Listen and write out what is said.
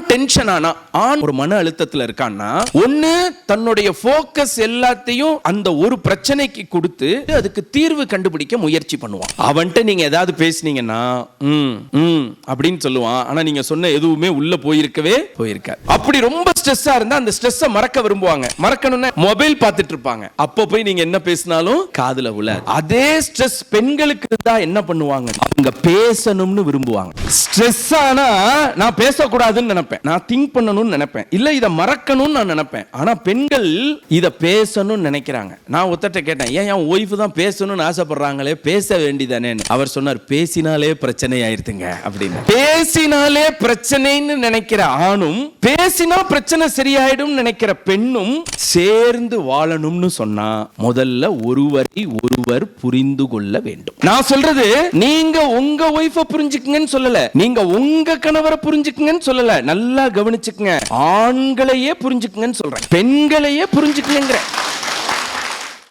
Tension ஆனா, ஆண் ஒரு மன அழுத்தத்துல இருக்கான்னா, ஒண்ணு தன்னுடைய போக்கஸ் எல்லாத்தையும் அந்த ஒரு பிரச்சனைக்கு கொடுத்து அதுக்கு தீர்வு கண்டுபிடிக்க முயற்சி பண்ணுவான். அவன்கிட்ட நீங்க ஏதாவது பேசுனீங்கன்னா அப்படின்னு சொல்லுவான். ஆனா நீங்க சொன்ன எதுவுமே உள்ள போயிருக்கவே போயிருக்காது. அப்படி ரொம்ப ஸ்ட்ரெஸ்ஸா இருந்தா அந்த ஸ்ட்ரெஸ்ஸை மறக்க விரும்புவாங்க. மறக்கணும்னா மொபைல் பார்த்துட்டு இருப்பாங்க. அப்போ போய் நீங்க என்ன பேசினாலும் காதுல விழாது. அதே ஸ்ட்ரெஸ் பெண்களுக்கு இருந்தா என்ன பண்ணுவாங்க? அவங்க பேசணும்னு விரும்புவாங்க. ஸ்ட்ரெஸ் ஆனா நான் பேசக்கூடாதுன்னு நினைப்பேன், நான் திங்க் பண்ணணும்னு நினைப்பேன், இல்ல இதை மறக்கணும்னு நான் நினைப்பேன். ஆனா பெண்கள் இதை பேசணும்னு நினைக்கிறாங்க. நான் ஒருத்தட்ட கேட்டேன், ஏன் என் ஒய்ஃப் தான் பேசணும்னு ஆசைப்படுறாங்களே, பேச வேண்டியதானே? அவர் சொன்னார், பேசினாலே பிரச்சனை ஆயிருதுங்க அப்படின்னு. பேசினாலே பிரச்சனைன்னு நினைக்கிற ஆணும், பேசினா பிரச்சனை சரியாயிடும் நினைக்கிற பெண்ணும் சேர்ந்து வாழணும்னு சொன்னா முதல்ல ஒருவரை ஒருவர் புரிந்து கொள்ள வேண்டும். நான் சொல்றது நீங்க உங்க ஒய்ஃபை புரிஞ்சுக்குங்கன்னு சொல்லல, நீங்க உங்க கணவரை புரிஞ்சுக்குங்கன்னு சொல்லல. நல்லா கவனிச்சுக்குங்க, ஆண்களையே புரிஞ்சுக்குங்கன்னு சொல்றேன், பெண்களையே புரிஞ்சுக்குங்க.